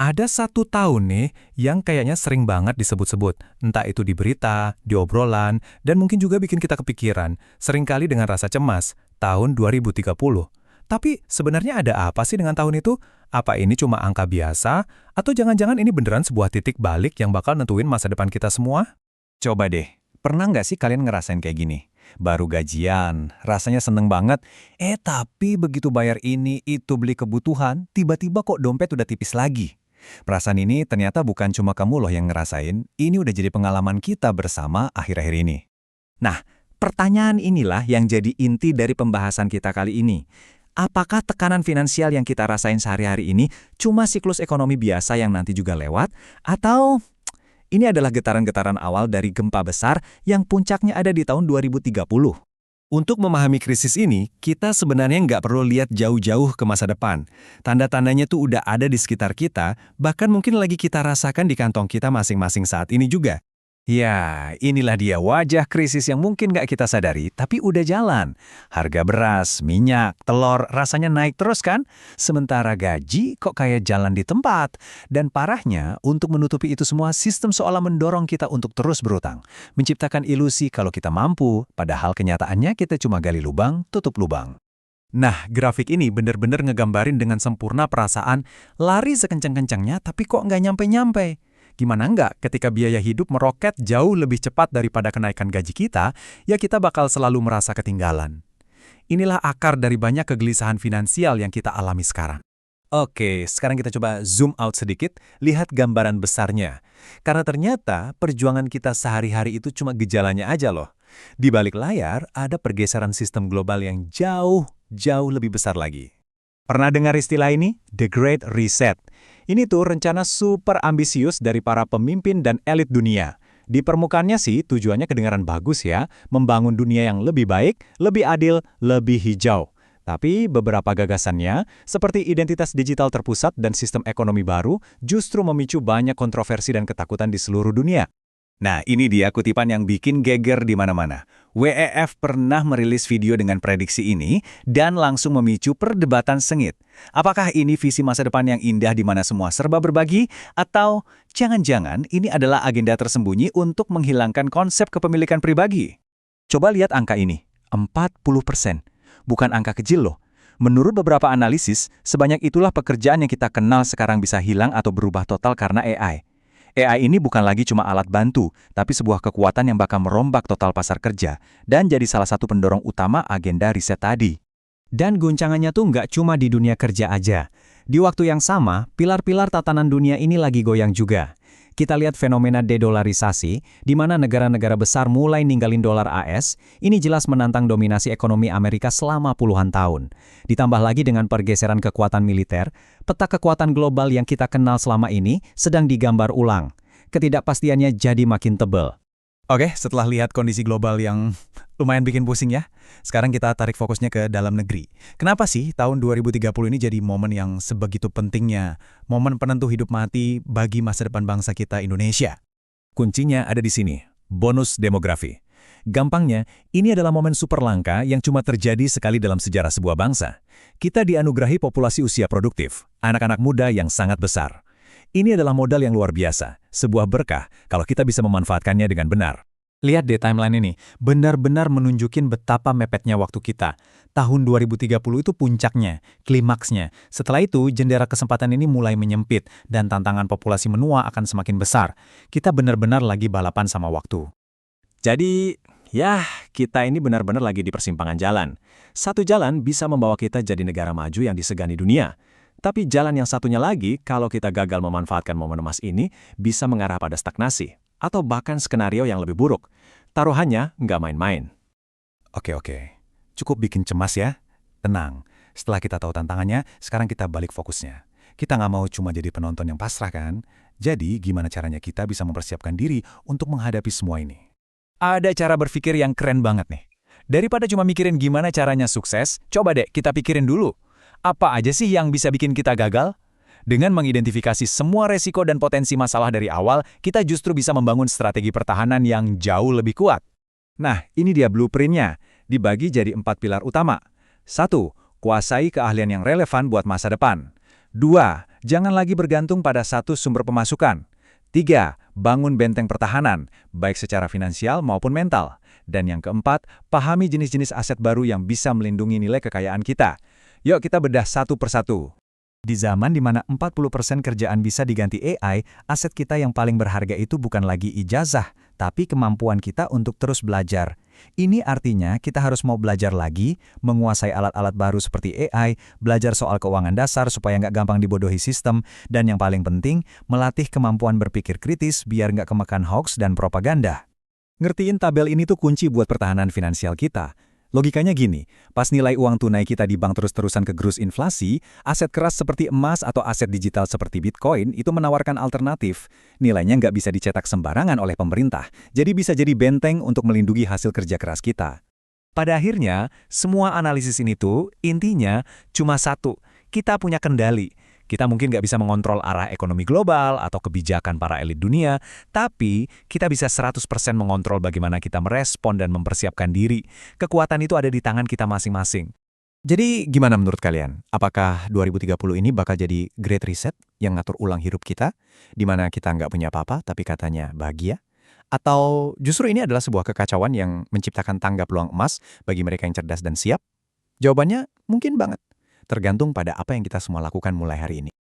Ada satu tahun nih yang kayaknya sering banget disebut-sebut, entah itu di berita, di obrolan, dan mungkin juga bikin kita kepikiran, seringkali dengan rasa cemas, tahun 2030. Tapi sebenarnya ada apa sih dengan tahun itu? Apa ini cuma angka biasa? Atau jangan-jangan ini beneran sebuah titik balik yang bakal nentuin masa depan kita semua? Coba deh, pernah nggak sih kalian ngerasain kayak gini? Baru gajian, rasanya seneng banget. Tapi begitu bayar ini, itu beli kebutuhan, tiba-tiba kok dompet udah tipis lagi. Perasaan ini ternyata bukan cuma kamu loh yang ngerasain, ini udah jadi pengalaman kita bersama akhir-akhir ini. Nah, pertanyaan inilah yang jadi inti dari pembahasan kita kali ini. Apakah tekanan finansial yang kita rasain sehari-hari ini cuma siklus ekonomi biasa yang nanti juga lewat? Atau ini adalah getaran-getaran awal dari gempa besar yang puncaknya ada di tahun 2030. Untuk memahami krisis ini, kita sebenarnya nggak perlu lihat jauh-jauh ke masa depan. Tanda-tandanya tuh udah ada di sekitar kita, bahkan mungkin lagi kita rasakan di kantong kita masing-masing saat ini juga. Ya, inilah dia wajah krisis yang mungkin nggak kita sadari, tapi udah jalan. Harga beras, minyak, telur rasanya naik terus kan? Sementara gaji kok kayak jalan di tempat. Dan parahnya, untuk menutupi itu semua, sistem seolah mendorong kita untuk terus berutang. Menciptakan ilusi kalau kita mampu, padahal kenyataannya kita cuma gali lubang, tutup lubang. Nah, grafik ini bener-bener ngegambarin dengan sempurna perasaan lari sekencang-kencangnya tapi kok nggak nyampe-nyampe. Gimana nggak ketika biaya hidup meroket jauh lebih cepat daripada kenaikan gaji kita, ya kita bakal selalu merasa ketinggalan. Inilah akar dari banyak kegelisahan finansial yang kita alami sekarang. Oke, sekarang kita coba zoom out sedikit, lihat gambaran besarnya. Karena ternyata perjuangan kita sehari-hari itu cuma gejalanya aja loh. Di balik layar ada pergeseran sistem global yang jauh lebih besar lagi. Pernah dengar istilah ini? The Great Reset. Ini tuh rencana super ambisius dari para pemimpin dan elit dunia. Di permukaannya sih tujuannya kedengaran bagus ya, membangun dunia yang lebih baik, lebih adil, lebih hijau. Tapi beberapa gagasannya, seperti identitas digital terpusat dan sistem ekonomi baru, justru memicu banyak kontroversi dan ketakutan di seluruh dunia. Nah, ini dia kutipan yang bikin geger di mana-mana. WEF pernah merilis video dengan prediksi ini dan langsung memicu perdebatan sengit. Apakah ini visi masa depan yang indah di mana semua serba berbagi? Atau jangan-jangan ini adalah agenda tersembunyi untuk menghilangkan konsep kepemilikan pribadi? Coba lihat angka ini, 40%. Bukan angka kecil loh. Menurut beberapa analisis, sebanyak itulah pekerjaan yang kita kenal sekarang bisa hilang atau berubah total karena AI. AI ini bukan lagi cuma alat bantu, tapi sebuah kekuatan yang bakal merombak total pasar kerja dan jadi salah satu pendorong utama agenda riset tadi. Dan guncangannya tuh nggak cuma di dunia kerja aja. Di waktu yang sama, pilar-pilar tatanan dunia ini lagi goyang juga. Kita lihat fenomena dedolarisasi, di mana negara-negara besar mulai ninggalin dolar AS, ini jelas menantang dominasi ekonomi Amerika selama puluhan tahun. Ditambah lagi dengan pergeseran kekuatan militer, peta kekuatan global yang kita kenal selama ini sedang digambar ulang. Ketidakpastiannya jadi makin tebal. Oke, setelah lihat kondisi global yang lumayan bikin pusing ya, sekarang kita tarik fokusnya ke dalam negeri. Kenapa sih tahun 2030 ini jadi momen yang sebegitu pentingnya, momen penentu hidup mati bagi masa depan bangsa kita Indonesia? Kuncinya ada di sini, bonus demografi. Gampangnya, ini adalah momen super langka yang cuma terjadi sekali dalam sejarah sebuah bangsa. Kita dianugerahi populasi usia produktif, anak-anak muda yang sangat besar. Ini adalah modal yang luar biasa, sebuah berkah kalau kita bisa memanfaatkannya dengan benar. Lihat deh timeline ini, benar-benar menunjukin betapa mepetnya waktu kita. Tahun 2030 itu puncaknya, klimaksnya. Setelah itu, jendela kesempatan ini mulai menyempit dan tantangan populasi menua akan semakin besar. Kita benar-benar lagi balapan sama waktu. Jadi, ya, kita ini benar-benar lagi di persimpangan jalan. Satu jalan bisa membawa kita jadi negara maju yang disegani dunia. Tapi jalan yang satunya lagi, kalau kita gagal memanfaatkan momen emas ini, bisa mengarah pada stagnasi, atau bahkan skenario yang lebih buruk. Taruhannya nggak main-main. Oke, cukup bikin cemas ya. Tenang, setelah kita tahu tantangannya, sekarang kita balik fokusnya. Kita nggak mau cuma jadi penonton yang pasrah kan? Jadi, gimana caranya kita bisa mempersiapkan diri untuk menghadapi semua ini? Ada cara berpikir yang keren banget nih. Daripada cuma mikirin gimana caranya sukses, coba deh kita pikirin dulu. Apa aja sih yang bisa bikin kita gagal? Dengan mengidentifikasi semua resiko dan potensi masalah dari awal, kita justru bisa membangun strategi pertahanan yang jauh lebih kuat. Nah, ini dia blueprint-nya, dibagi jadi 4 pilar utama. 1. Kuasai keahlian yang relevan buat masa depan. 2. Jangan lagi bergantung pada satu sumber pemasukan. 3. Bangun benteng pertahanan, baik secara finansial maupun mental. Dan yang keempat, pahami jenis-jenis aset baru yang bisa melindungi nilai kekayaan kita. Yuk kita bedah satu persatu. Di zaman di mana 40% kerjaan bisa diganti AI, aset kita yang paling berharga itu bukan lagi ijazah, tapi kemampuan kita untuk terus belajar. Ini artinya kita harus mau belajar lagi, menguasai alat-alat baru seperti AI, belajar soal keuangan dasar supaya nggak gampang dibodohi sistem, dan yang paling penting, melatih kemampuan berpikir kritis biar nggak kemakan hoax dan propaganda. Ngertiin tabel ini tuh kunci buat pertahanan finansial kita. Logikanya gini, pas nilai uang tunai kita di bank terus-terusan kegerus inflasi, aset keras seperti emas atau aset digital seperti Bitcoin itu menawarkan alternatif. Nilainya nggak bisa dicetak sembarangan oleh pemerintah, jadi bisa jadi benteng untuk melindungi hasil kerja keras kita. Pada akhirnya, semua analisis ini tuh intinya cuma satu, kita punya kendali. Kita mungkin nggak bisa mengontrol arah ekonomi global atau kebijakan para elit dunia, tapi kita bisa 100% mengontrol bagaimana kita merespon dan mempersiapkan diri. Kekuatan itu ada di tangan kita masing-masing. Jadi gimana menurut kalian? Apakah 2030 ini bakal jadi great reset yang ngatur ulang hidup kita, di mana kita nggak punya apa-apa tapi katanya bahagia? Atau justru ini adalah sebuah kekacauan yang menciptakan tangga peluang emas bagi mereka yang cerdas dan siap? Jawabannya mungkin banget. Tergantung pada apa yang kita semua lakukan mulai hari ini.